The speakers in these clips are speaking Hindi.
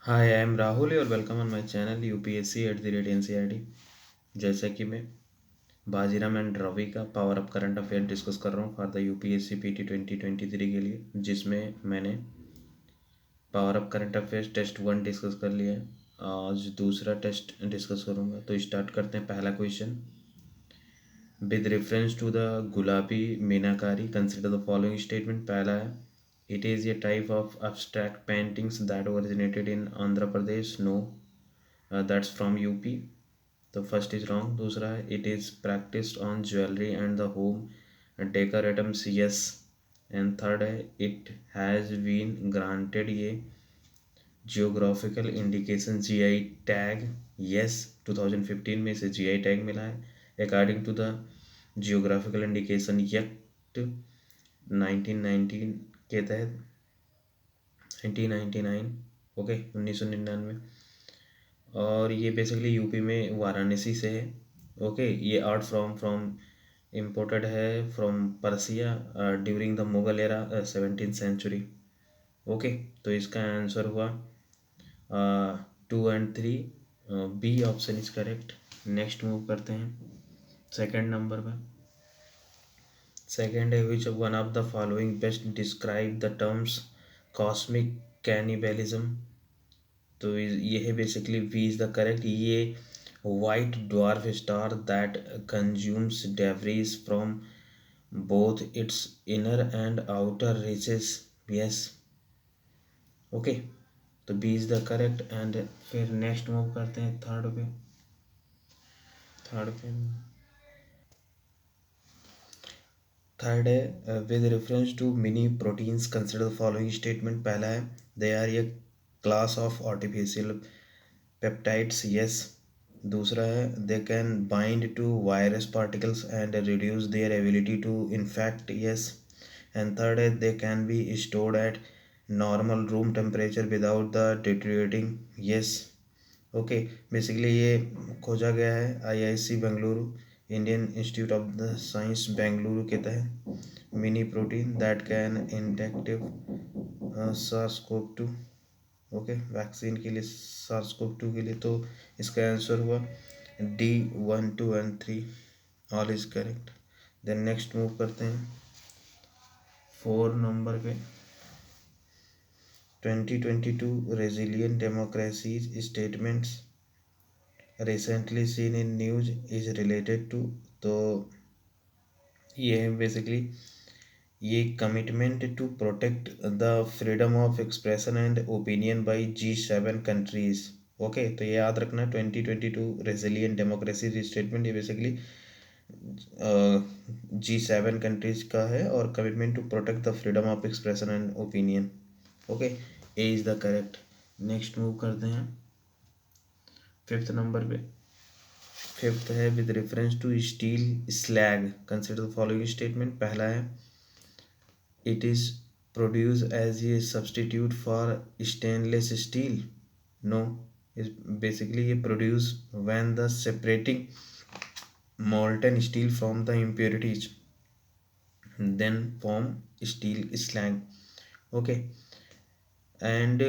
हाय आई एम राहुल और welcome on my channel UPSC at the rate NCERT. जैसा कि मैं बाजीराम एंड रवि का power up current affair discuss कर रहा हूँ फॉर द यूपीएससी पीटी 2023 के लिए, जिसमें मैंने power up current affair test 1 discuss कर लिया है। आज दूसरा टेस्ट डिस्कस करूँगा, तो स्टार्ट करते हैं। पहला question, with reference to the Gulabi Meenakari consider the following statement. पहला है, it is a type of abstract paintings that originated in Andhra Pradesh. No, that's from UP. तो फर्स्ट इज रॉन्ग। दूसरा है, it is practised on jewellery and the home decor items. Yes. And third है, इट हैज़ बीन ग्रांटेड ये geographical indication GI tag. Yes, 2015 में इसे जीआई टैग मिला है according to the geographical indication act 1919 के तहत, 1999। ओके, 1999। और ये बेसिकली यूपी में वाराणसी से है। ओके, ये आर्ट फ्रॉम इम्पोर्टेड है from Persia during the Mughal era, 17th century. Okay, तो इसका आंसर हुआ 2 and 3। B option is correct. Next move करते हैं सेकंड नंबर पर। सेकंड है, which one of the following best describe the terms cosmic cannibalism. तो ये है basically B is the correct. ये white dwarf star that consumes debris from both its inner and outer reaches. Yes. Okay, तो B is the correct. And फिर नेक्स्ट मूव करते हैं थर्ड पे। थर्ड है, with reference to mini proteins consider the following statement. पहला है, they are a class of artificial peptides. Yes. दूसरा है, they can bind to virus particles and reduce their ability to infect. Yes. And third है, they can be stored at normal room temperature without the deteriorating. Yes. Okay, basically ये खोजा गया है IISc Bengaluru, Indian Institute of the Science Bengaluru के तहत। Mini protein that can inactivate SARS-CoV-2। Okay, vaccine के लिए SARS-CoV-2 के लिए। तो इसका आंसर हुआ D 1 2 and 3, all is correct. Then next move करते हैं 4 नंबर पे। 2022 resilient democracies statements recently seen in news is related to. तो ये है बेसिकली ये commitment to protect the freedom of expression and opinion by G7 countries. Okay, तो ये याद रखना, 2022 रेजिलियंट डेमोक्रेसी स्टेटमेंट ये बेसिकली G7 कंट्रीज का है और commitment to protect the freedom of expression and opinion. Okay, A is the correct. Next move करते हैं फिफ्थ नंबर पे। फिफ्थ है, with reference to steel slag consider the following statement. पहला है, it is produce as a substitute for stainless steel. No, is basically ये produce when the separating molten steel from the impurities then form steel slag. Okay, and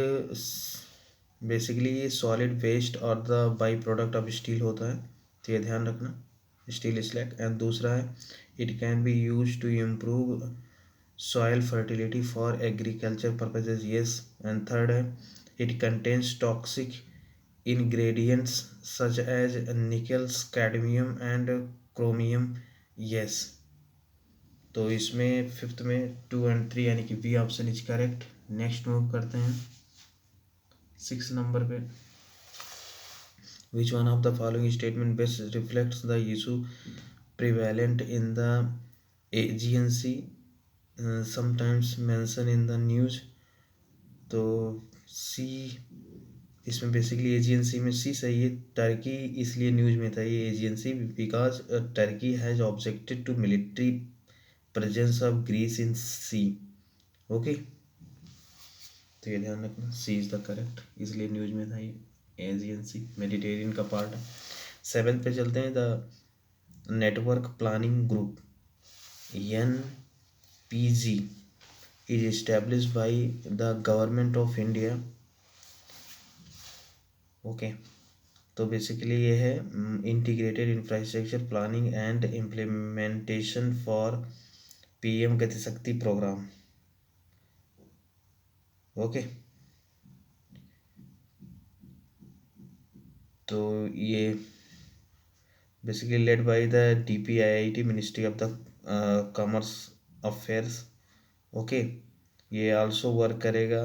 basically ये सॉलिड वेस्ट और the by product of steel होता है, तो ये ध्यान रखना, स्टील स्लैग। एंड दूसरा है, it can be use to improve soil fertility for agriculture purposes. Yes. And third है, it contains toxic ingredients such as nickels, cadmium and chromium। yes। तो इसमें फिफ्थ में 2 and 3 यानी कि B option is correct. Next move करते हैं 6 नंबर पे। Which one of the following statement best reflects the issue prevalent in the agency sometimes mention in the news. तो सी, इसमें बेसिकली एजेंसी में सी सही है। टर्की इसलिए न्यूज में था ये agency, because Turkey has objected to military presence of Greece in sea. Okay, तो ये ध्यान रखना, सी इज द करेक्ट, इसलिए न्यूज में था ये एजेंसी, मेडिटेरियन का पार्ट है। सेवेंथ पे चलते हैं, the network planning group NPG is established by the government of India okay. तो बेसिकली ये है integrated infrastructure planning and implementation for PM Gati Shakti programme. Okay. तो ये basically lead by the DPIIT, ministry of the commerce affairs. Okay. ये आल्सो वर्क करेगा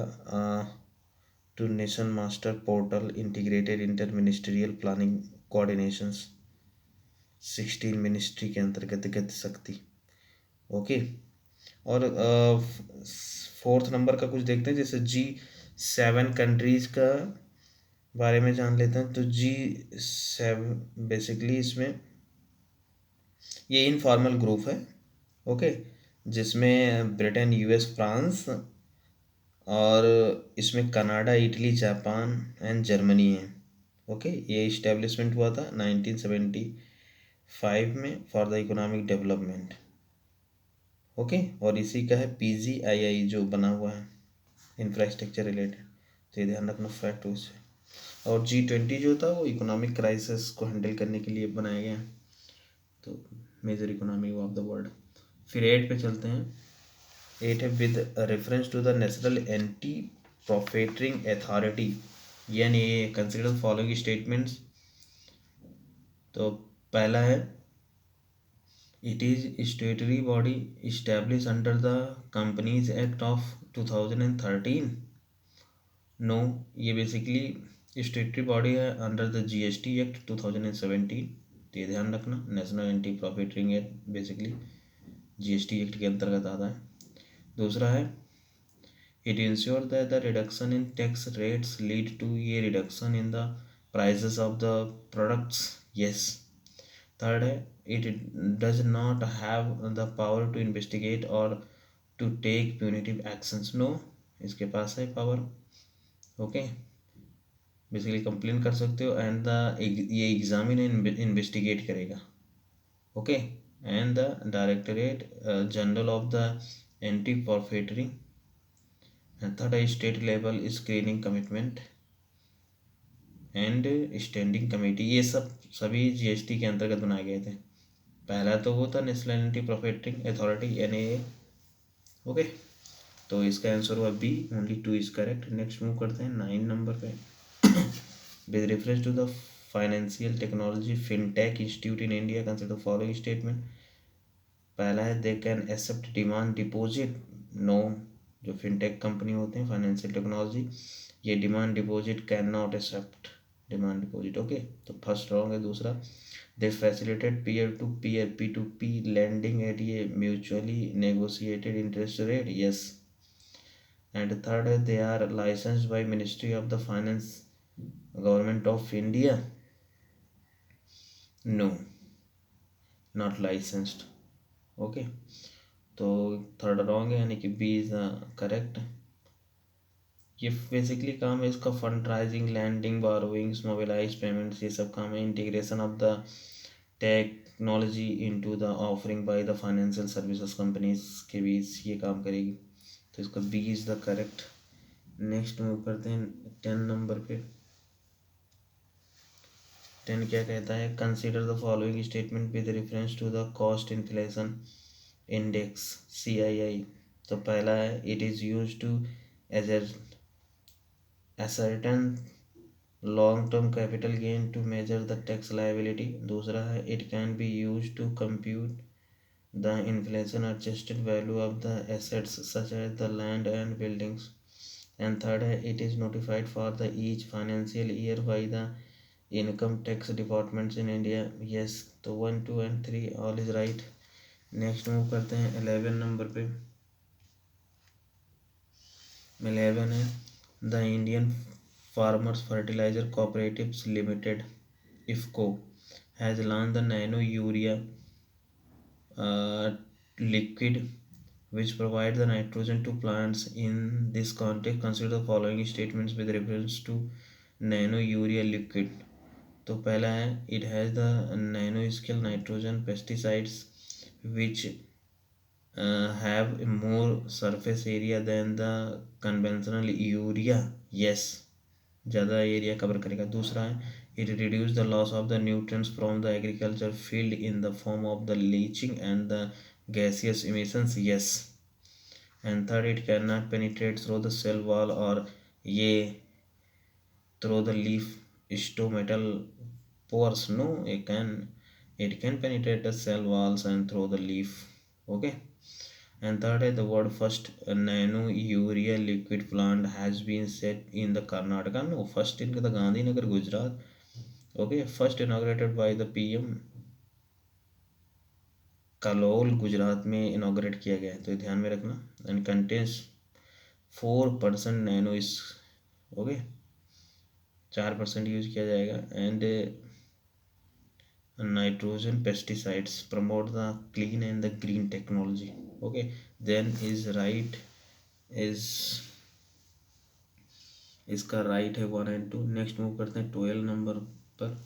to nation master portal integrated inter ministerial planning coordinations 16 ministry के अंतर्गत गति शक्ति। ओके। और फोर्थ नंबर का कुछ देखते हैं, जैसे G7 कंट्रीज का बारे में जान लेते हैं। तो G7 बेसिकली इसमें ये इनफॉर्मल ग्रुप है। ओके। जिसमें ब्रिटेन, US, फ्रांस और इसमें Canada, Italy, Japan and Germany है। ओके। ये इस्टेब्लिशमेंट हुआ था 1975 में for the economic development. Okay. और इसी का है PGII जो बना हुआ है इंफ्रास्ट्रक्चर रिलेटेड। तो ये ध्यान रखना फैक्ट उससे। और G20 जो था वो इकोनॉमिक क्राइसिस को हैंडल करने के लिए बनाया गया। तो major economy of the world. फिर 8 पे चलते हैं। 8 है with reference to the National Anti Profiteering Authority, यानी कंसिडर फॉलोइंग स्टेटमेंट्स। तो पहला है it is statutory body establish under the Companies Act of 2013। No, ये बेसिकली स्टेटरी बॉडी है अंडर द GST एक्ट 2017। तो ये ध्यान रखना, National Anti Profiteering Act basically GST Act के अंतर्गत आता है। दूसरा है it ensures that the reduction in tax rates lead to a reduction in the prices of the products. Yes. Third है it does not have the power to investigate or to take punitive actions. No, इसके पास है पावर। ओके। बेसिकली कंप्लेन कर सकते हो एंड द ये एग्जामिन इन्वेस्टिगेट करेगा। Okay. And the Directorate General of the Anti Profiteering. Third है state level screening commitment and standing committee. ये सब सभी GST के अंतर्गत बनाए गए थे। पहला तो वो था National Anti Profiteering Authority NAA। Okay. तो इसका आंसर हुआ B, only 2 is correct. Next move करते हैं 9 नंबर पे। With reference to the financial technology fintech institute in India consider following statement. पहला है they can accept demand deposit. No, जो फिनटेक कंपनी होते हैं फाइनेंशियल टेक्नोलॉजी, ये demand deposit can not accept demand deposit. Okay. तो फर्स्ट रॉन्ग है। दूसरा they facilitate peer to peer P2P lending at ये mutually negotiated interest rate. Yes. And third है they are licensed by Ministry of the Finance Government of India. No, not licensed. Okay. तो थर्ड रॉन्ग है, यानी कि B इज करेक्ट। ये बेसिकली काम है इसका fund raising, lending, borrowings, mobilise payments, ये सब काम है। Integration of the technology into the offering by the financial services companies के बीच ये काम करेगी। तो इसका B is the correct. Next move करते हैं 10 नंबर पे। 10 क्या कहता है, consider the following statement with reference to the cost inflation index CII। तो पहला है it is use to as ascertain long-term capital gain to measure the tax liability. दूसरा है it can be used to compute the inflation adjusted value of the assets such as the land and buildings. And third है it is notified for the each financial year by the income tax departments in India. Yes, तो 1, 2 and 3 all is right. Next move करते हैं 11 नंबर पे। 11 है the Indian farmers fertiliser cooperatives limited IFFCO has launch the nano urea liquid which provide the nitrogen to plants. In this context, consider the following statements with reference to nano urea liquid. तो पहला है it has the nano scale nitrogen pesticides which have more surface area than the conventional urea. Yes. ज़्यादा एरिया कवर करेगा। दूसरा है it reduce the loss of the nutrients from the agriculture field in the form of the leaching and the gaseous emissions, yes. And third it can not penetrate through the cell wall और ये through the leaf stomatal pores, no, it can penetrate the cell walls and through the leaf, okay. And third is the word first nano urea liquid plant has been set in the Karnataka, no, first in the Gandhinagar, Gujarat, okay, first inaugurated by the PM Kalol Gujarat में इनॉग्रेट किया गया है, तो ध्यान में रखना। एंड कंटेन्स 4% नैनो इस, ओके, 4% यूज किया जाएगा। And nitrogen pesticides promote the clean and the green technology, okay. Then is right is इसका राइट है 1 and 2। नेक्स्ट मूव करते हैं 12 नंबर पर।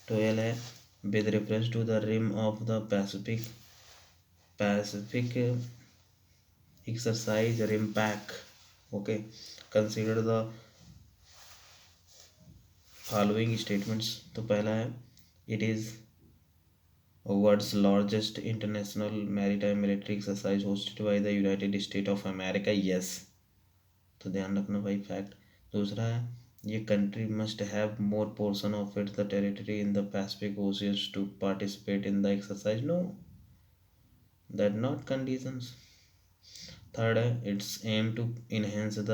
12 है with reference to the rim of the Pacific exercise RIMPAC, okay, consider the following statements. तो पहला है it is world's largest international maritime military exercise hosted by the United State of America, yes, तो ध्यान रखना भाई, फैक्ट। दूसरा है ये country must have more portion of its the territory in the Pacific oceans to participate in the exercise, no, that not conditions. Third है it's aim to enhance the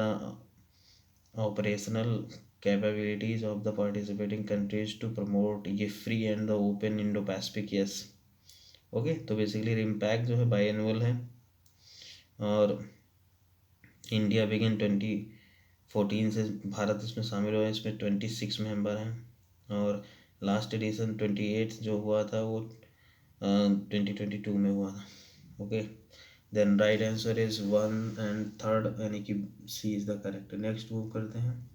operational capabilities of the participating countries to promote ये free and the open Indo-Pacific, yes, okay. तो बेसिकली रिम्पैक्ट जो है बाईएनुअल है और इंडिया बिगिन 2014 से भारत इसमें शामिल हुआ है, इसमें 26 मेंबर हैं और लास्ट एडिशन 28 जो हुआ था वो 2022 में हुआ था, okay. Then right answer is 1 and 3rd, यानी कि C is the correct. Next move करते हैं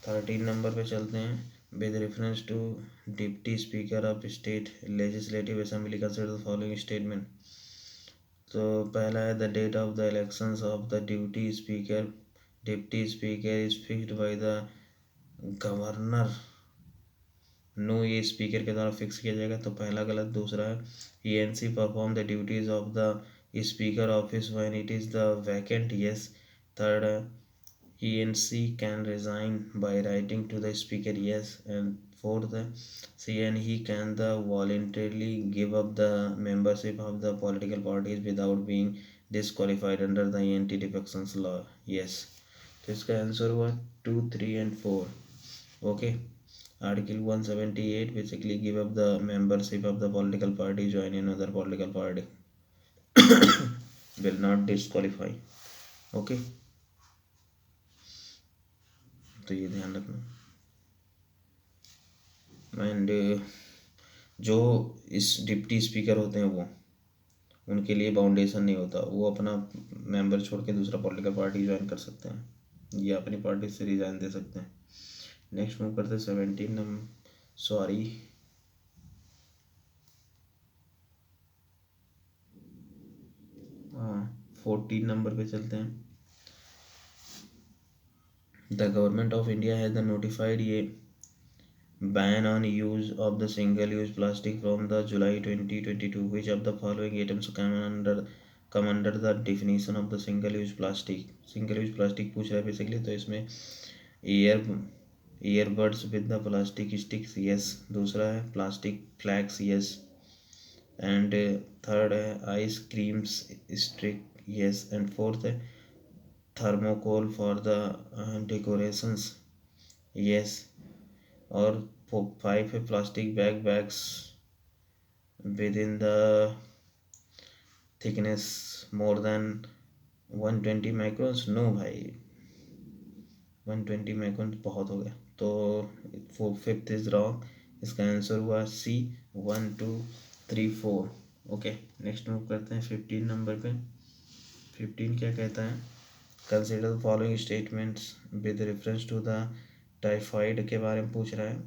13 नंबर पे चलते हैं। With reference to deputy speaker of state legislative assembly consider the following statement. तो पहला है the date of the elections of the deputy speaker is fixed by the governor, no, ये स्पीकर के द्वारा फिक्स किया जाएगा, तो पहला गलत। दूसरा है ENC perform the duties of the speaker office when it is the vacant, yes. Third है ENC can resign by writing to the speaker, yes. And fourth, he can the voluntarily give up the membership of the political parties without being disqualified under the anti-defection law, yes। तो इसका आंसर हुआ 2, 3 and 4, okay. Article 178 basically give up the membership of the political party, join another political party will not disqualify, okay. तो ये ध्यान रखना। एंड जो इस डिप्टी स्पीकर होते हैं वो उनके लिए बाउंडेशन नहीं होता, वो अपना मेंबर छोड़ के दूसरा पॉलिटिकल पार्टी ज्वाइन कर सकते हैं या अपनी पार्टी से रिजाइन दे सकते हैं। नेक्स्ट मूव करते हैं 17 नंबर, सॉरी 14 नंबर पे चलते हैं। The government of India has notified ये ban on use of the single use plastic from the July 2022, which of the following items come under the definition of the single use plastic। single use plastic पूछ रहा है बेसिकली, तो इसमें earbuds with the plastic sticks, yes. दूसरा है plastic flags, yes. And third है ice creams stick, yes. And fourth है thermocol for the decorations, yes. और 5 है plastic bags with in the thickness more than 120 microns, no भाई 120 माइक्रोन्स बहुत हो गया, तो 5th इज रॉन्ग। इसका आंसर हुआ C, 1, 2, 3, 4, ओके। नेक्स्ट मूव करते हैं 15 नंबर पे। 15 क्या कहता है, consider the following statements with reference to the typhoid के बारे में पूछ रहा है।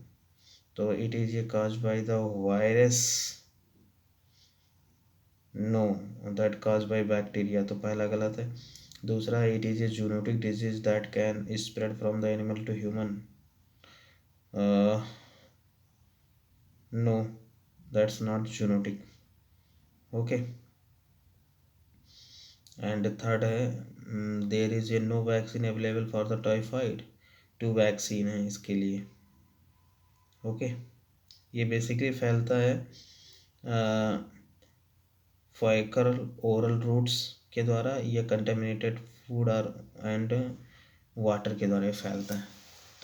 तो इट इज ये cause by the virus, no, that cause by bacteria, तो पहला गलत है। दूसरा, it is a zoonotic disease that can spread from the animal to human. No, that's not zoonotic. Okay. And third है, there is a no vaccine available for the typhoid. 2 vaccine है इसके लिए। ओके। ये बेसिकली फैलता है फॉइकल ओरल रूट्स के द्वारा या कंटेमिनेटेड फूड और एंड वाटर के द्वारा ये फैलता है,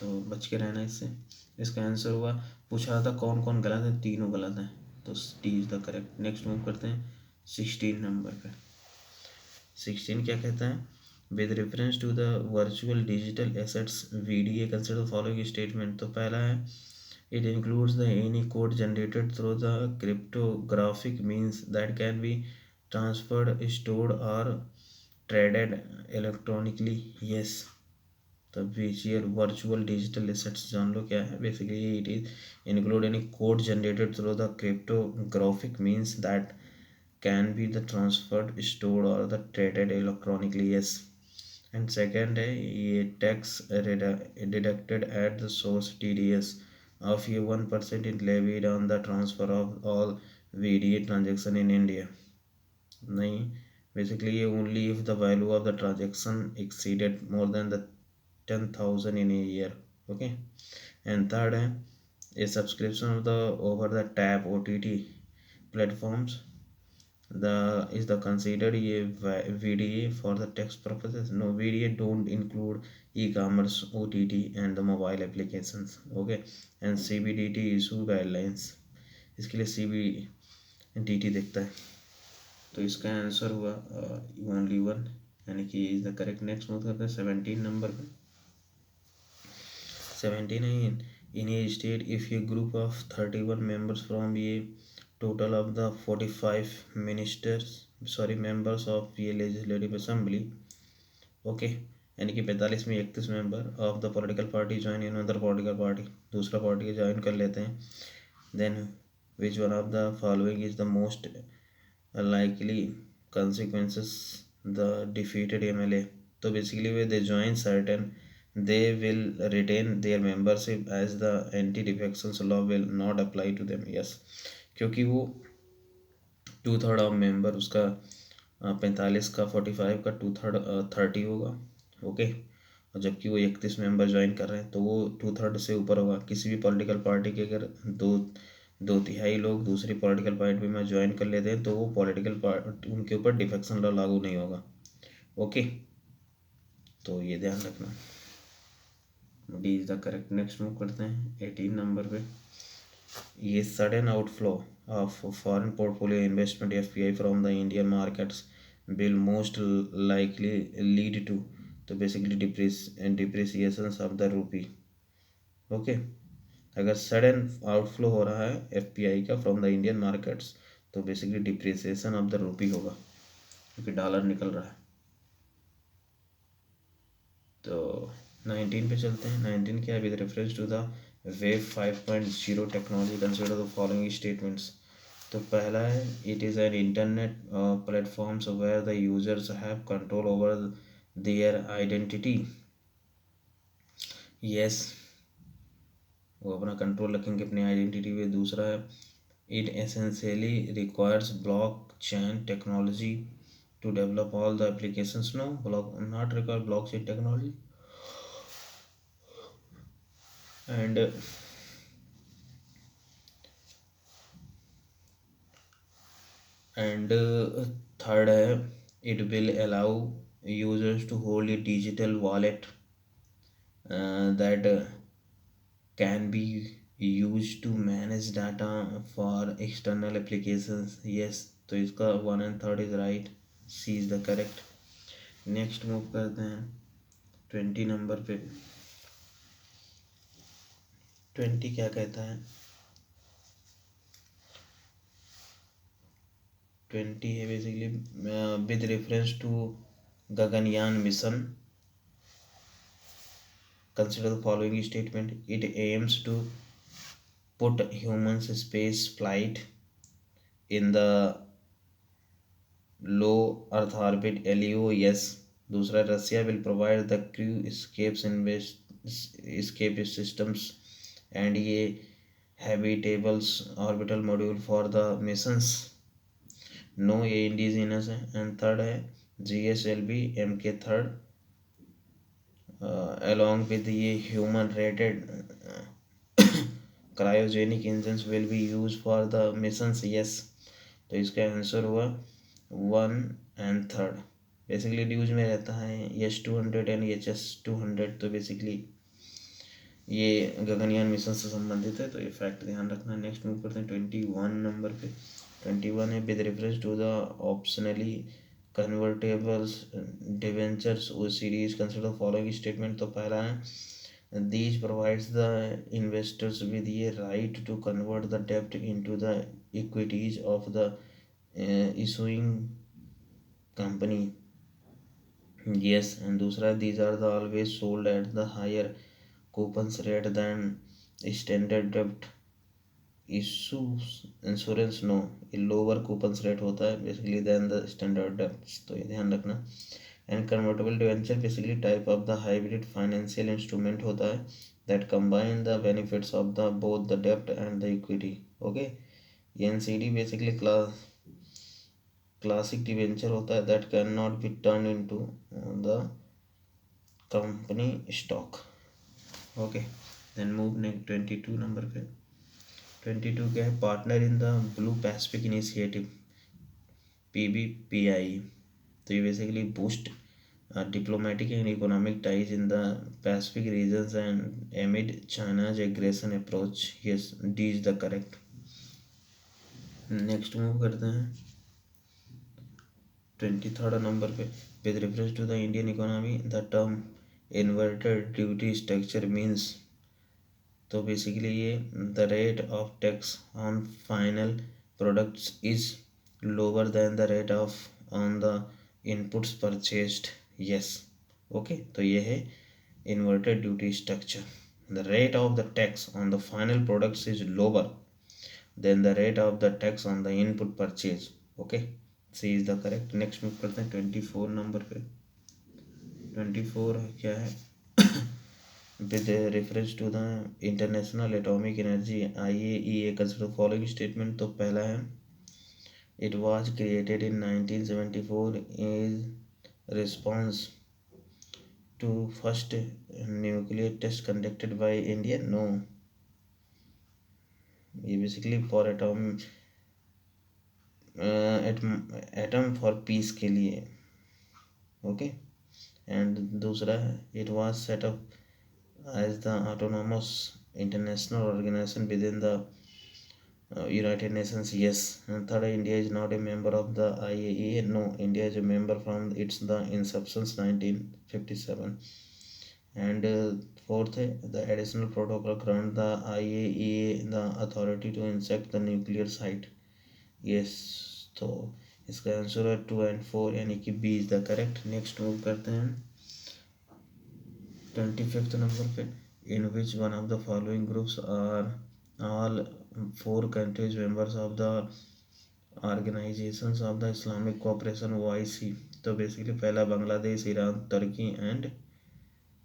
तो बच के रहना इससे। इसका आंसर हुआ, पूछा रहा था कौन कौन गलत है, तीनों गलत हैं, तो D is the correct. Next move करते हैं 16 नंबर पे। 16 क्या कहता है, with reference to the virtual digital assets VDA consider following statement. तो पहला है, it includes the any code generated through the cryptographic means that can be transferred, stored or traded electronically. Yes. The virtual digital assets जान लो क्या है। Basically it is include any code generated through the cryptographic means that can be the transferred, stored or the traded electronically. Yes. And second है, ये tax deducted at the source TDS of ये 1% is levied on the transfer of all VDA transaction in India. नहीं, basically ये only if the value of the transaction exceeded more than the 10,000 in a year. Okay. And third है, a subscription of the over the tab OTT platforms the is the considered a VDA for the tax purposes. No, VDA don't include e-commerce, OTT and the mobile applications. Okay. And CBDT issue guidelines, इसके लिए CBDT देखता है, तो इसका आंसर हुआ ओनली वन, यानी कि is the correct. Next move करते हैं 17 नंबर पे। 17 है, in a state if a group of 31 members from a total of the 45 members of ये legislative assembly। ओके। यानी कि 45 में 31 member of the political party join in other political party, दूसरा पार्टी ज्वाइन कर लेते हैं। Then which one of the following is the most likely consequences the defeated MLA। तो basically way they join certain they will retain their membership as the anti-defections law will not apply to them। yes, क्योंकि वो 2/3 ऑफ मेंबर उसका 45 का 45 का 2/3 30 होगा। ओके। और जबकि वो 31 मेंबर ज्वाइन कर रहे हैं तो वो 2/3 से ऊपर होगा। किसी भी पॉलिटिकल पार्टी के अगर दो तिहाई लोग दूसरी पॉलिटिकल पार्टी में ज्वाइन कर लेते हैं तो वो पॉलिटिकल पार्टी उनके ऊपर डिफेक्शन लॉ लागू नहीं होगा। ओके, तो ये ध्यान रखना, D is the correct. Next move करते हैं 18 नंबर पे। ये sudden outflow of foreign portfolio investment FPI from the Indian markets will most likely lead to, तो basically depreciation of the rupee. Okay. अगर सडन आउटफ्लो हो रहा है FPI का फ्रॉम द इंडियन मार्केट्स तो basically depreciation of the rupee होगा, क्योंकि डॉलर निकल रहा है। तो 19 पे चलते हैं। 19 क्या है, with reference to the web 5.0 technology consider the following statements. तो पहला है, it is an internet platforms where the users have control over their identity. Yes, वो अपना कंट्रोल रखेंगे अपनी आइडेंटिटी पे। दूसरा है, it essentially requires blockchain technology to develop all the applications। no, not require blockchain technology। and third है, it will allow users to hold a digital wallet that can be used to manage data for external applications। yes, तो इसका 1 and 3 is right, C is the correct। Next move करते हैं 20 नंबर पे। 20 क्या कहता है, 20 है basically, with reference to Gaganyaan mission consider the following statement. It aims to put humans space flight in the low earth orbit LEO। yes, दूसरा, Russia will provide the crew escape systems and ये habitables orbital module for the missions. No, ये इंडिजिनस है. एंड थर्ड है GSLV MK third along with ये human rated cryogenic engines will be used for the missions. yes, तो इसका आंसर हुआ 1 and 3. बेसिकली ड्यूज में रहता है S-200 एंड HS-200. तो बेसिकली ये गगनयान मिशन से संबंधित है, तो ये फैक्ट ध्यान रखना. नेक्स्ट मूव करते हैं 21 नंबर पे. 21 है with reference to the optionally convertibles debentures O series consider the following statement. तो पहला है these provides the investors with ये राइट टू कन्वर्ट द डेब्ट into the equities of the issuing company. Yes. And दूसरा, these are the always sold at the higher coupons rate than standard debt issues insurance. No, ये लोअर कूपन्स रेट होता है basically than the standard debts. तो ये ध्यान रखना. And convertible debenture basically type of the hybrid financial instrument होता है that combine the benefits of the both the डेब्ट एंड द इक्विटी. ओके. ये NCD बेसिकली क्लासिक डिवेंचर होता है that can not be turn into the company stock. Okay. Then move next 22 number पे. 22 क्या है? Partner in the Blue Pacific initiative PBPI. तो ये basically boost diplomatic and economic ties in the Pacific regions and amid China's aggression approach. Yes, D is the correct. Next move करते हैं 23rd नंबर पे. With reference to the Indian economy the term inverted duty structure means. तो बेसिकली ये the rate of tax on final products is lower than the rate of on the inputs purchased. Yes. Okay. तो ये है inverted duty structure. The rate of the tax on the final products is lower than the rate of the tax on the input purchase. Okay. C is the correct. Next move करते हैं 24 नंबर पे. 24 क्या है? With reference to the international atomic energy IAEA consider following statement. तो पहला है it was created in 1974 as response to first nuclear test conducted by India. No, ये basically for atom for peace के लिए. ओके. एंड दूसरा है it was set up as the autonomous international organization with in the United Nations. Yes. And third, India is not a member of the IAEA. No, India is a member from its the inception 1957. And fourth, the additional protocol grant the IAEA the authority to inspect the nuclear site. Yes. तो इसका आंसर है 2 and 4 यानी कि B is the correct. Next move करते हैं 25th नंबर पे. In which one of the following groups are all 4 countries members of the organizations of the Islamic Cooperation OIC. तो बेसिकली पहला बांग्लादेश, ईरान, तुर्की एंड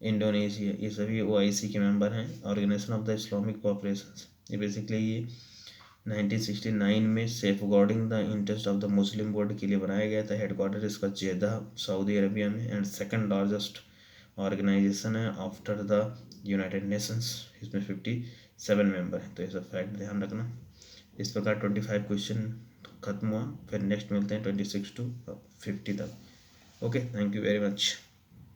इंडोनेशिया. ये सभी OIC के मेंबर हैं, organization of the Islamic cooperation. ये बेसिकली ये 1969 में safeguarding the interest of the Muslim world के लिए बनाया गया था. हेडक्वार्टर इसका जेदा सऊदी अरबिया में. एंड सेकंड लार्जेस्ट ऑर्गेनाइजेशन है आफ्टर द यूनाइटेड नेशंस. इसमें 57 मेंबर हैं. तो ये सब फैक्ट ध्यान रखना. इस प्रकार 25 क्वेश्चन खत्म हुआ. फिर नेक्स्ट मिलते हैं 26 to 50 तक. Okay. Thank you very much.